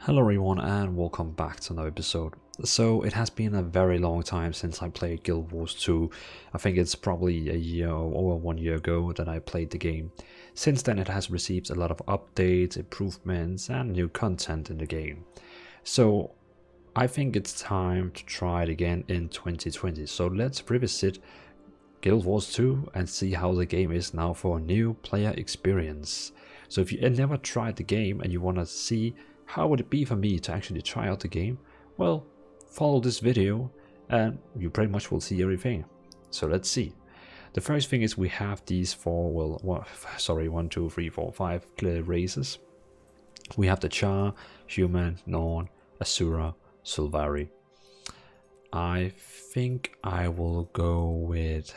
Hello everyone and welcome back to another episode. So it has been a very long time since I played Guild Wars 2. I think it's probably a year or over 1 year ago that I played the game. Since then it has received a lot of updates, improvements and new content in the game. So I think it's time to try it again in 2020. So let's revisit Guild Wars 2 and see how the game is now for a new player experience. So if you never tried the game and you want to see how would it be for me to actually try out the game, well, follow this video and you pretty much will see everything. So let's see. The first thing is we have these four, one, two, three, four, five clear races. We have the Char, Human, Norn, Asura, Sylvari. I think I will go with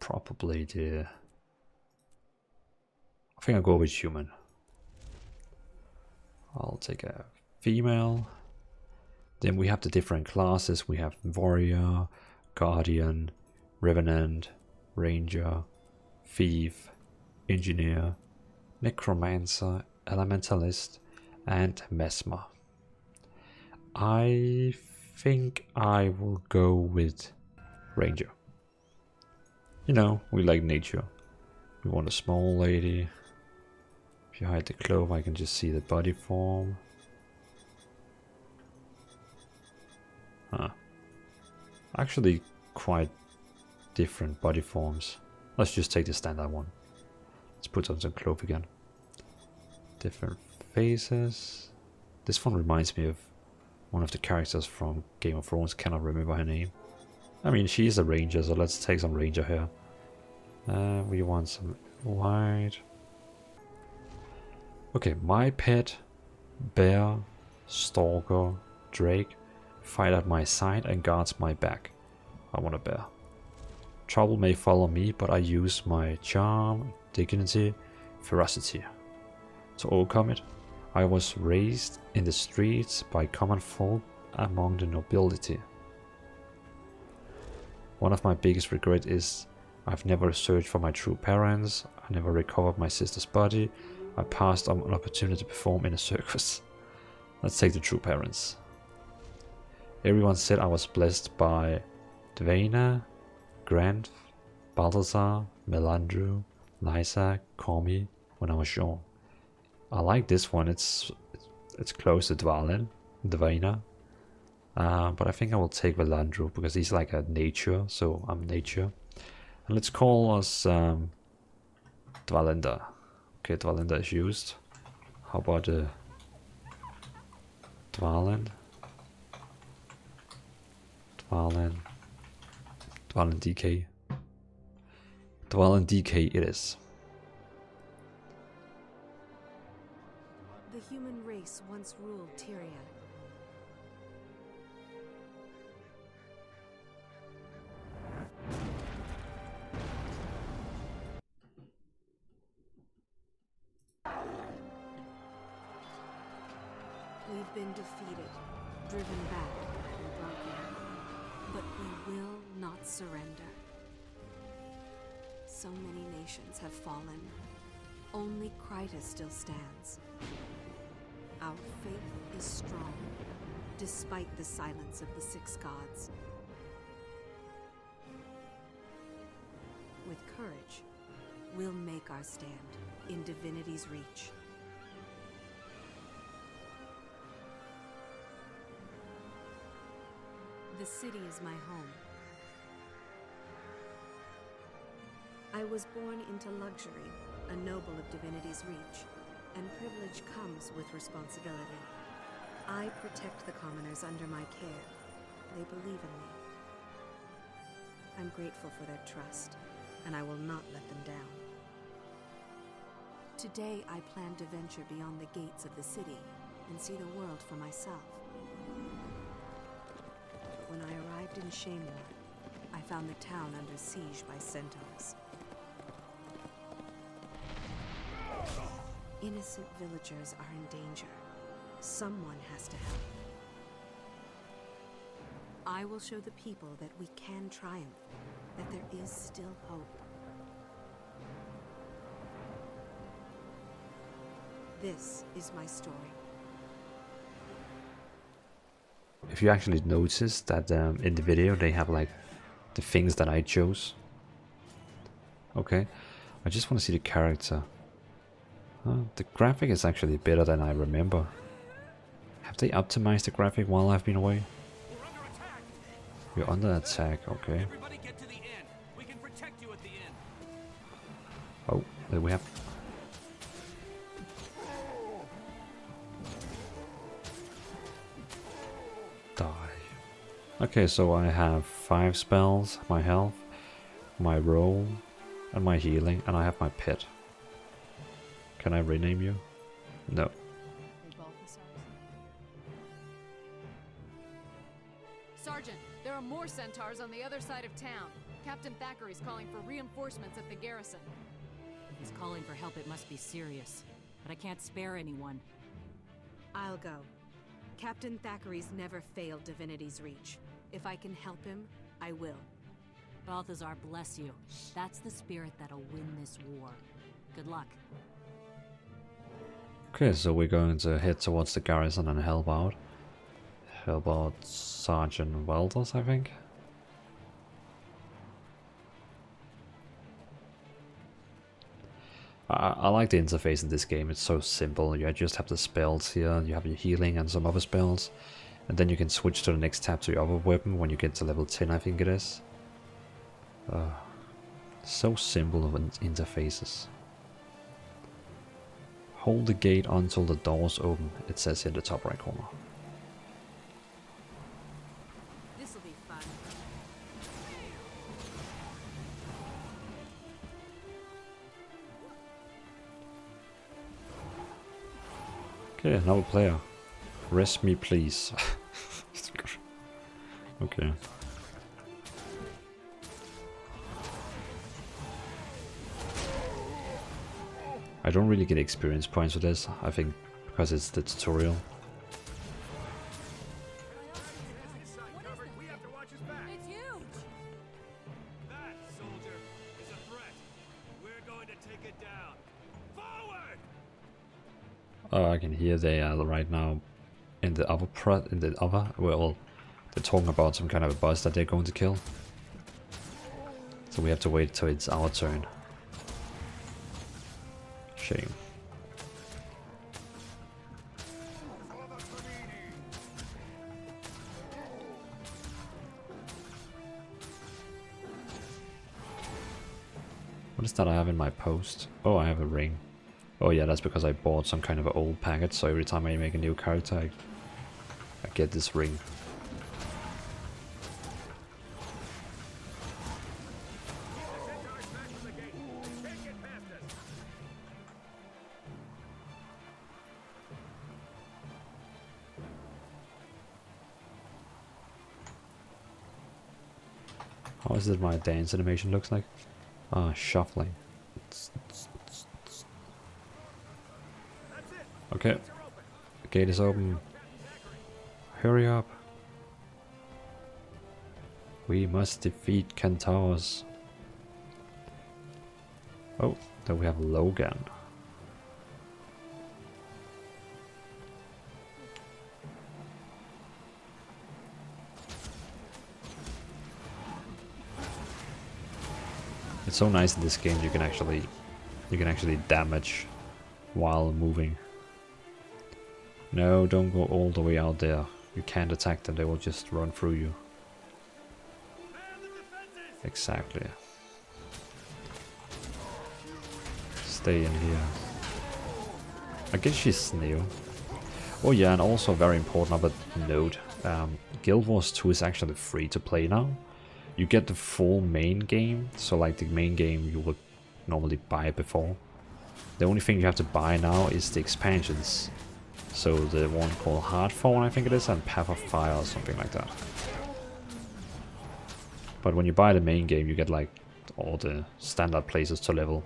probably I'll go with Human. I'll take a female. Then we have the different classes. We have Warrior, Guardian, Revenant, Ranger, Thief, Engineer, Necromancer, Elementalist, and Mesmer. I think I will go with Ranger. You know, we like nature. We want a small lady. If you hide the clove, I can just see the body form. Actually, quite different body forms. Let's just take the standard one. Let's put on some clove again. Different faces. This one reminds me of one of the characters from Game of Thrones. Cannot remember her name. I mean, she is a ranger, so let's take some ranger here. We want some white. Okay, my pet, bear, stalker, drake, fight at my side and guards my back. I want a bear. Trouble may follow me, but I use my charm, dignity, ferocity to overcome it. I was raised in the streets by common folk among the nobility. One of my biggest regrets is I've never searched for my true parents. I never recovered my sister's body. I passed on an opportunity to perform in a circus. Let's take the true parents. Everyone said I was blessed by Dvalin, Grant, Balthazar, Melandru, Lysa, Cormi when I was young. I like this one. It's close to Dvalin, but I think I will take Melandru because he's like a nature, so I'm nature. And let's call us Dvalinda. Okay, Dvalinda is used. How about Dvalin? Dvalin DK. Dvalin DK it is. The human race once ruled Tyria. We've been defeated, driven back, and broken. But we will not surrender. So many nations have fallen. Only Krytus still stands. Our faith is strong, despite the silence of the six gods. With courage, we'll make our stand in divinity's reach. The city is my home. I was born into luxury, a noble of divinity's reach, and privilege comes with responsibility. I protect the commoners under my care. They believe in me. I'm grateful for their trust, and I will not let them down. Today I plan to venture beyond the gates of the city and see the world for myself. When I arrived in Shamor, I found the town under siege by centaurs. Innocent villagers are in danger. Someone has to help. I will show the people that we can triumph, that there is still hope. This is my story. If you actually notice that in the video they have like the things that I chose. Okay, I just want to see the character. The graphic is actually better than I remember. Have they optimized the graphic while I've been away? You're under attack, okay. Everybody get to the inn. We can protect you at the inn. Oh, there we have. Die. Okay, so I have 5 spells, my health, my roll, and my healing, and I have my pet. Can I rename you? No. Sergeant, there are more centaurs on the other side of town. Captain Thackeray's calling for reinforcements at the garrison. If he's calling for help, it must be serious. But I can't spare anyone. I'll go. Captain Thackeray's never failed Divinity's Reach. If I can help him, I will. Balthazar, bless you. That's the spirit that'll win this war. Good luck. Okay, so we're going to head towards the garrison and help out. Help out Sergeant Welders, I think. I like the interface in this game, it's so simple. You just have the spells here, you have your healing and some other spells. And then you can switch to the next tab to your other weapon when you get to level 10, I think it is. So simple of interfaces. Hold the gate until the doors open, it says here in the top right corner. This'll be fun. Okay, another player. Rest me, please. Okay. I don't really get experience points for this, I think, because it's the tutorial. We have to watch his back. It's huge! That, soldier, is a threat. We're going to take it down. Forward! Oh, I can hear they are right now in the other well, they're talking about some kind of a boss that they're going to kill. So we have to wait till it's our turn. Shame. What is that I have in my post? Oh, I have a ring. Oh yeah, that's because I bought some kind of an old package, so every time I make a new character, I get this ring. How is it my dance animation looks like? Ah, shuffling. Okay, the gate is open. Hurry up. We must defeat Centaurs. Oh, then we have Logan. It's so nice in this game you can actually damage while moving. No, don't go all the way out there. You can't attack them, they will just run through you. Exactly. Stay in here. I guess she's new. Oh yeah, and also very important other note. Guild Wars 2 is actually free to play now. You get the full main game, so like the main game you would normally buy before. The only thing you have to buy now is the expansions. So the one called Hardfall, I think it is, and Path of Fire or something like that. But when you buy the main game, you get like all the standard places to level.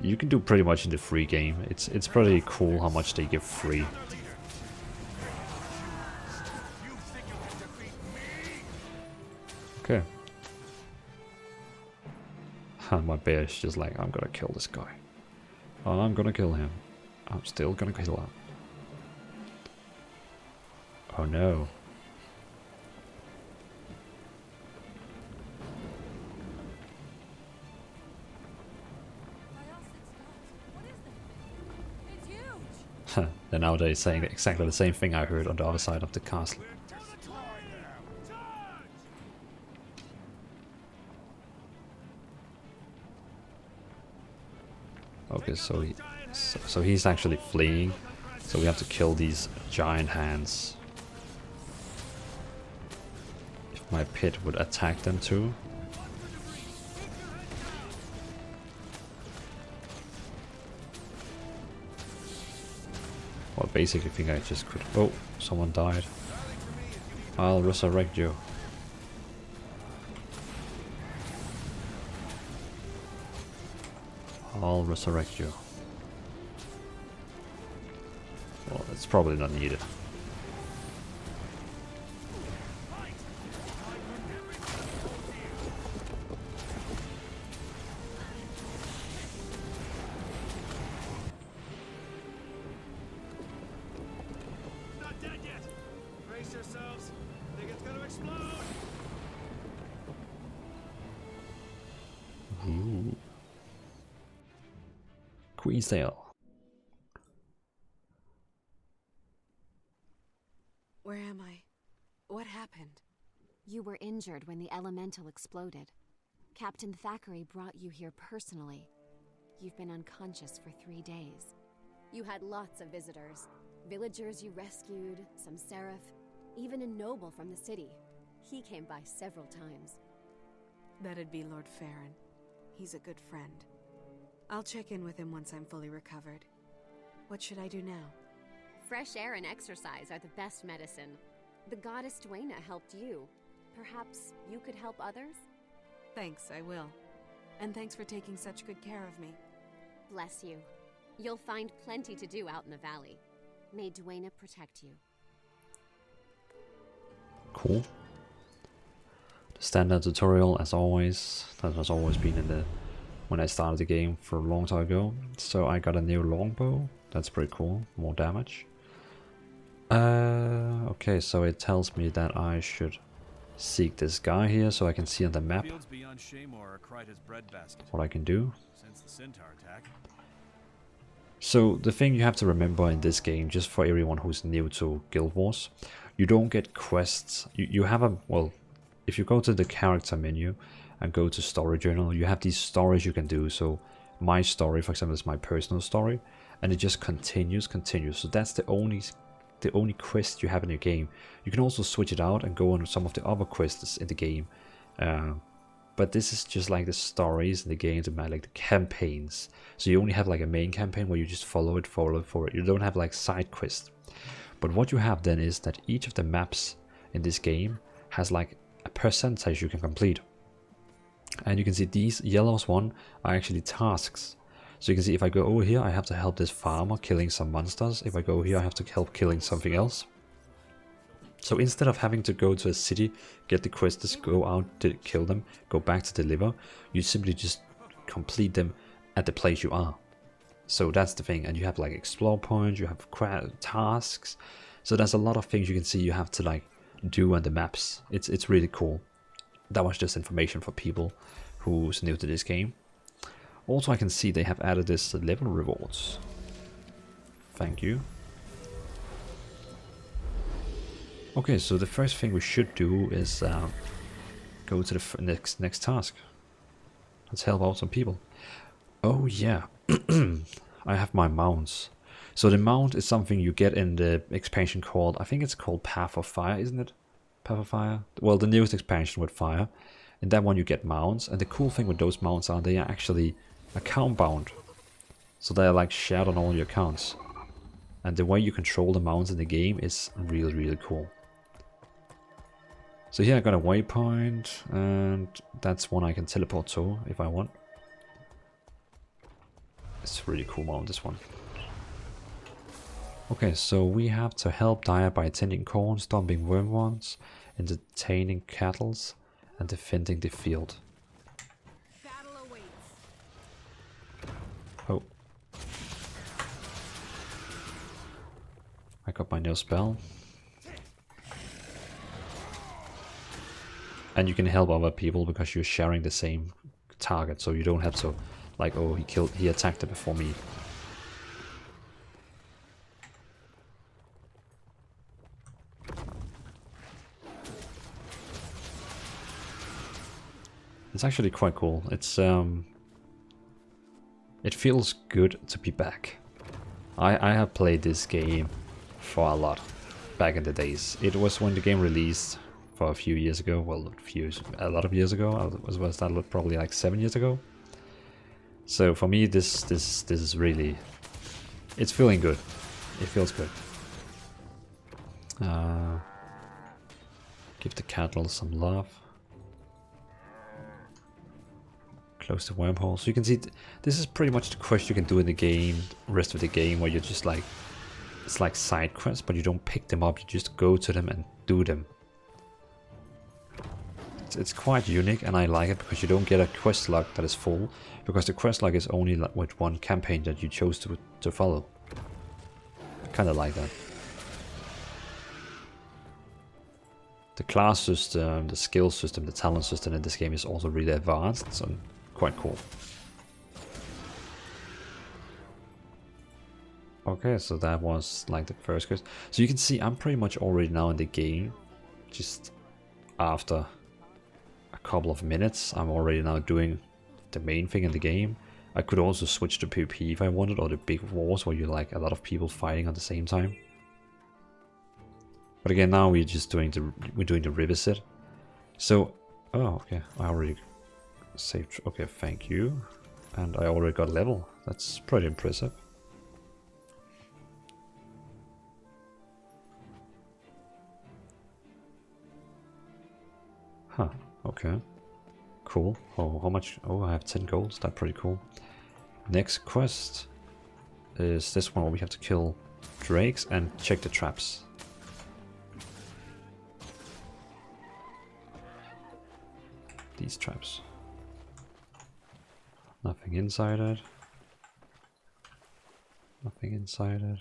You can do pretty much in the free game. It's pretty cool how much they give free. Okay. And my bear is just like, I'm gonna kill this guy. Oh, I'm gonna kill him. I'm still gonna kill her. Oh no. And now they're saying exactly the same thing I heard on the other side of the castle. Okay, so he's actually fleeing. So we have to kill these giant hands. If my pit would attack them too. Well, basically, I think I just could. Oh, someone died. I'll resurrect you. I'll resurrect you. Well, it's probably not needed. Not dead yet. Brace yourselves. Think it's gonna explode. Ooh. Queensdale. Where am I? What happened? You were injured when the elemental exploded. Captain Thackeray brought you here personally. You've been unconscious for 3 days. You had lots of visitors. Villagers you rescued, some seraph, even a noble from the city. He came by several times. That'd be Lord Farron. He's a good friend. I'll check in with him once I'm fully recovered. What should I do now? Fresh air and exercise are the best medicine. The goddess Dwayna helped you. Perhaps you could help others? Thanks, I will. And thanks for taking such good care of me. Bless you. You'll find plenty to do out in the valley. May Dwayna protect you. Cool. The standard tutorial, as always. That has always been in the when I started the game for a long time ago. So I got a new longbow. That's pretty cool. More damage. Okay, so it tells me that I should seek this guy here so I can see on the map Fields beyond Shaymore are Kryta's breadbasket. what I can do. Since the Centaur attack. So the thing you have to remember in this game, just for everyone who's new to Guild Wars, you don't get quests. You have a, well, if you go to the character menu and go to story journal, you have these stories you can do. So my story, for example, is my personal story, and it just continues. So that's the only quest you have in your game. You can also switch it out and go on some of the other quests in the game. But this is just like the stories in the game, like the campaigns. So you only have like a main campaign where you just follow it. You don't have like side quests. But what you have then is that each of the maps in this game has like a percentage you can complete. And you can see these yellows one are actually tasks. So you can see if I go over here, I have to help this farmer killing some monsters. If I go here, I have to help killing something else. So instead of having to go to a city, get the quests, go out to kill them, go back to deliver, you simply just complete them at the place you are. So that's the thing. And you have like explore points, you have tasks. So there's a lot of things you can see you have to like do on the maps. It's really cool. That was just information for people who's new to this game. Also, I can see they have added this level rewards. Thank you. Okay, so the first thing we should do is go to the next task. Let's help out some people. Oh yeah, I have my mounts. So the mount is something you get in the expansion called, I think it's called Path of Fire, isn't it? Path of Fire? Well, the newest expansion with fire. In that one you get mounts, and the cool thing with those mounts are they are actually account bound. So they're like shared on all your accounts. And the way you control the mounts in the game is really cool. So here I got a waypoint, and that's one I can teleport to if I want. It's a really cool mount, this one. Okay, so we have to help Dire by tending corn, stomping wormworms, entertaining cattle, and defending the field. Battle awaits. Oh. I got my no spell. And you can help other people because you're sharing the same target, so you don't have to, like, oh, he attacked it before me. It's actually quite cool. It feels good to be back. I have played this game for a lot back in the days. It was when the game released for a few years ago. Well, a lot of years ago. Was that probably like 7 years ago? So for me, this is really, it's feeling good. It feels good. Give the cattle some love. Close the wormhole. So you can see this is pretty much the quest you can do in the game, rest of the game, where you're just like, it's like side quests, but you don't pick them up, you just go to them and do them. It's quite unique, and I like it because you don't get a quest log that is full, because the quest log is only with one campaign that you chose to follow. I kind of like that. The class system, the skill system, the talent system in this game is also really advanced, so quite cool. Okay, so that was like the first quest. So you can see I'm pretty much already now in the game. Just after a couple of minutes, I'm already now doing the main thing in the game. I could also switch to PvP if I wanted, or the big wars where you like a lot of people fighting at the same time. But again, now we're just doing the revisit. So, oh, okay, I already saved. Okay, thank you. And I already got level. That's pretty impressive. Huh, okay. Cool. Oh, how much? Oh, I have 10 golds. That's pretty cool. Next quest is this one where we have to kill drakes and check the traps. These traps. Nothing inside it. Nothing inside it.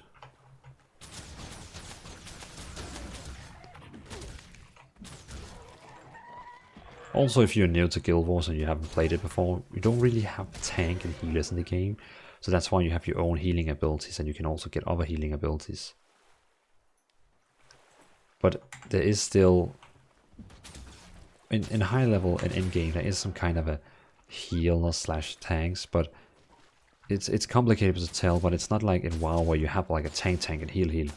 Also, if you're new to Guild Wars and you haven't played it before, you don't really have tank and healers in the game. So that's why you have your own healing abilities, and you can also get other healing abilities. But there is still, in high level and in game, there is some kind of a healer slash tanks, but it's complicated to tell. But it's not like in WoW where you have like a tank and heal.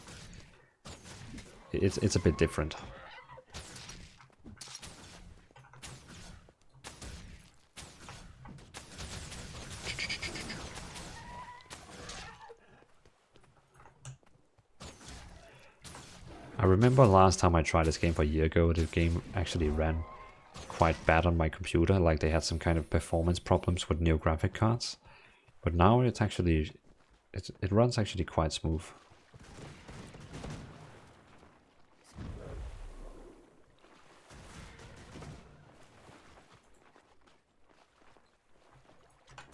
It's a bit different. I remember last time I tried this game for a year ago, the game actually ran quite bad on my computer, like they had some kind of performance problems with new graphic cards. But now it's actually, it runs actually quite smooth.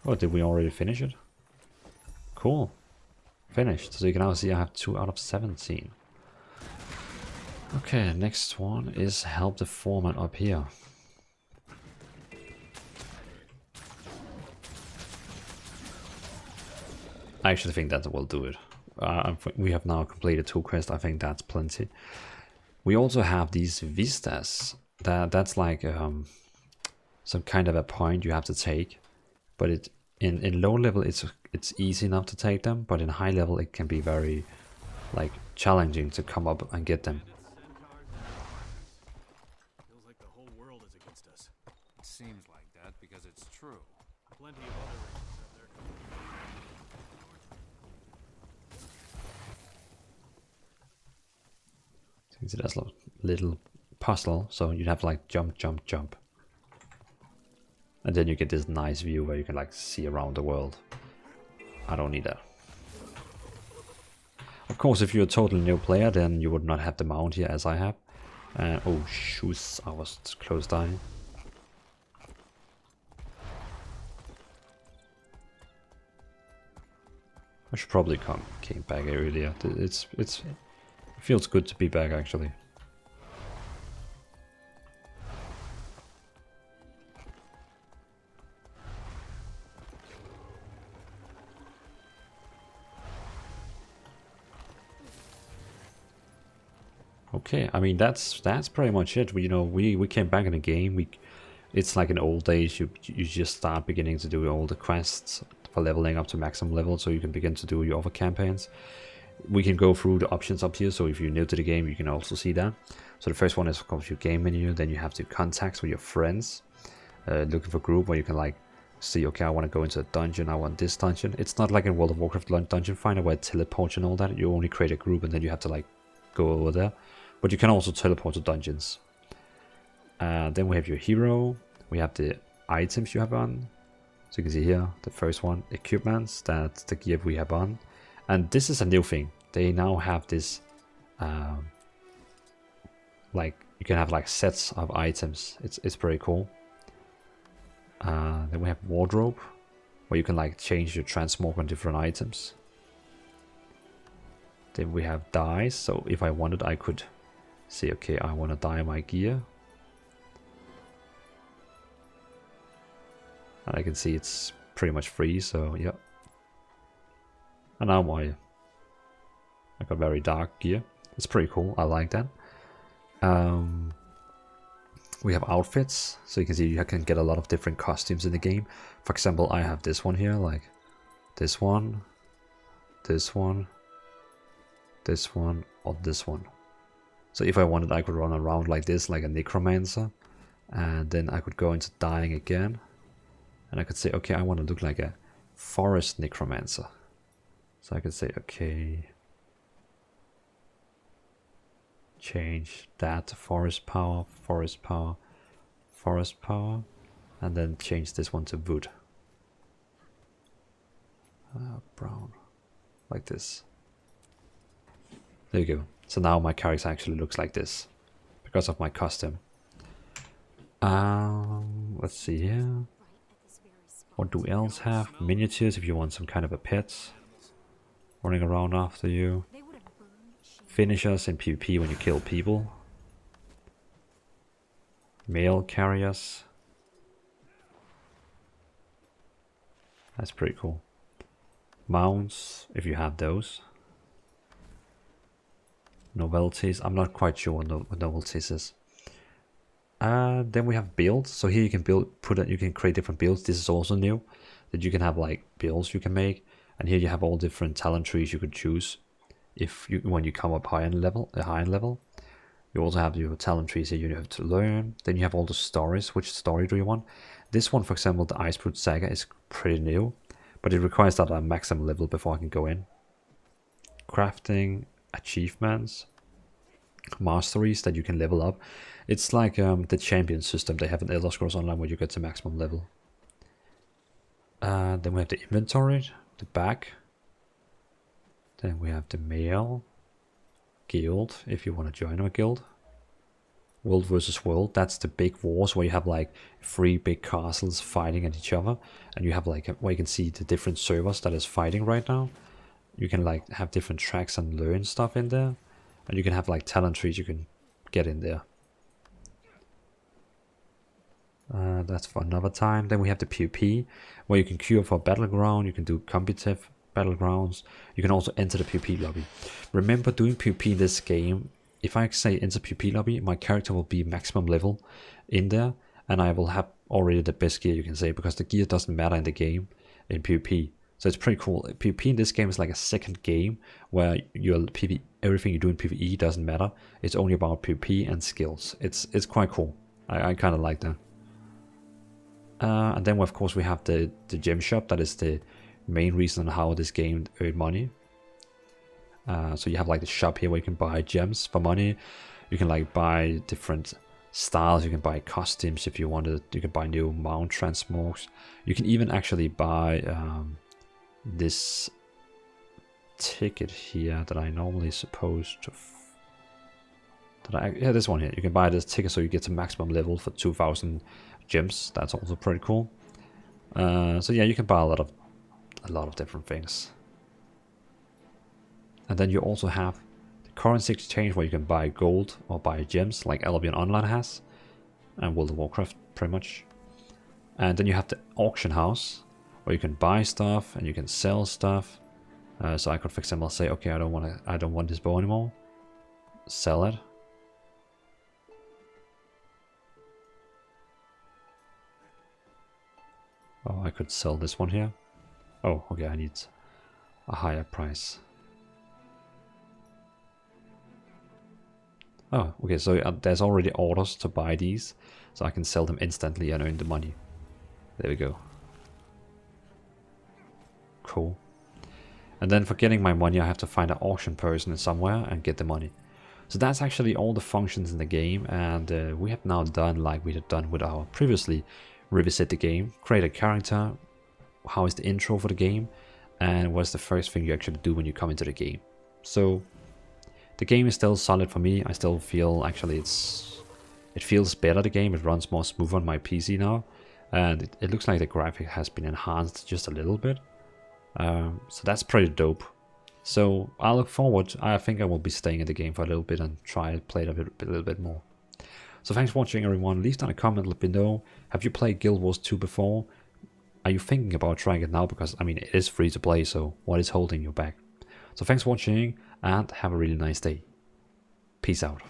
Oh, did we already finish it? Cool. Finished. So you can now see I have 2 out of 17. Okay, next one is help the foreman up here. I actually think that will do it. We have now completed 2 quests. I think that's plenty. We also have these vistas. That's like some kind of a point you have to take. But in low level it's easy enough to take them, but in high level it can be very like challenging to come up and get them. Feels like the whole world is against us. It seems like that because it's true. Plenty of other races out there. So that's a little puzzle, so you'd have to like jump. And then you get this nice view where you can like see around the world. I don't need that. Of course, if you're a totally new player, then you would not have the mount here as I have. Oh shoes, I was close dying. I should probably came back earlier. It's It feels good to be back, actually. Okay, I mean that's pretty much it. We came back in the game. It's like in old days. You just start beginning to do all the quests for leveling up to maximum level, so you can begin to do your other campaigns. We can go through the options up here. So if you're new to the game, you can also see that. So the first one is of course your game menu. Then you have the contacts with your friends. Looking for group where you can like see, okay, I want to go into a dungeon. I want this dungeon. It's not like in World of Warcraft Dungeon Finder where it teleports and all that. You only create a group and then you have to like go over there. But you can also teleport to dungeons. Then we have your hero. We have the items you have on. So you can see here, the first one, equipments. That's the gear we have on. And this is a new thing. They now have this, like, you can have like sets of items. It's pretty cool. Then we have wardrobe, where you can like change your transmog on different items. Then we have dyes. So if I wanted, I could say, okay, I want to dye my gear. And I can see it's pretty much free, so yeah. And now I got very dark gear. It's pretty cool, I like that. We have outfits, so you can see you can get a lot of different costumes in the game. For example, I have this one here, like this one, this one, this one, or this one. So if I wanted, I could run around like this, like a necromancer, and then I could go into dying again, and I could say, okay, I want to look like a forest necromancer. So I could say, okay, change that to forest power, forest power, forest power, and then change this one to wood. Brown, like this. There you go. So now my character actually looks like this because of my costume. Let's see here. What do we else have? Miniatures if you want some kind of a pet running around after you. Finishers in PvP when you kill people. Mail carriers. That's pretty cool. Mounts if you have those. Novelties. I'm not quite sure what novelties is. Then we have builds. So here you can you can create different builds. This is also new, that you can have like builds you can make, and here you have all different talent trees you could choose. When you come up higher in level, you also have your talent trees here you have to learn. Then you have all the stories. Which story do you want? This one, for example, the Icebrute Saga, is pretty new, but it requires that I'm maximum level before I can go in. Crafting, achievements, masteries that you can level up. It's like the champion system they have in Elder Scrolls Online where you get to maximum level. Then we have the inventory, the back. Then we have the mail, guild if you want to join a guild. World versus world, that's the big wars where you have like 3 big castles fighting at each other, and you have like where you can see the different servers that is fighting right now. You can like have different tracks and learn stuff in there, and you can have like talent trees you can get in there. That's for another time. Then we have the PvP, where you can queue for battleground, you can do competitive battlegrounds. You can also enter the PvP lobby. Remember, doing PvP in this game, if I say enter PvP lobby, my character will be maximum level in there, and I will have already the best gear, you can say, because the gear doesn't matter in the game in PvP. So it's pretty cool. PvP in this game is like a second game where everything you do in PvE doesn't matter. It's only about PvP and skills. It's quite cool. I kind of like that. And then of course we have the gem shop. That is the main reason how this game earned money. So you have like the shop here where you can buy gems for money. You can like buy different styles. You can buy costumes if you wanted. You can buy new mount transmogs. You can even actually buy this ticket here that I normally supposed to this one here. You can buy this ticket so you get to maximum level for 2000 gems. That's also pretty cool. So yeah, you can buy a lot of different things. And then you also have the currency exchange where you can buy gold or buy gems like Albion Online has, and World of Warcraft pretty much. And then you have the auction house where you can buy stuff and you can sell stuff. So I could, for example, say, okay, I don't want this bow anymore. Sell it. Oh, I could sell this one here. Oh, okay, I need a higher price. Oh, okay, so there's already orders to buy these, so I can sell them instantly and earn the money. There we go. Cool. And then for getting my money, I have to find an auction person somewhere and get the money. So that's actually all the functions in the game, and we have now done like we had done with our previously. Revisit the game, create a character, how is the intro for the game, and what's the first thing you actually do when you come into the game. So the game is still solid for me. I still feel actually it feels better, the game. It runs more smooth on my PC now, and it looks like the graphic has been enhanced just a little bit. So that's pretty dope. So I look forward. I think I will be staying in the game for a little bit and try to play it a little bit more. So thanks for watching, everyone. Leave down a comment, let me know. Have you played Guild Wars 2 before? Are you thinking about trying it now? Because, I mean, it is free to play, so what is holding you back? So thanks for watching, and have a really nice day. Peace out.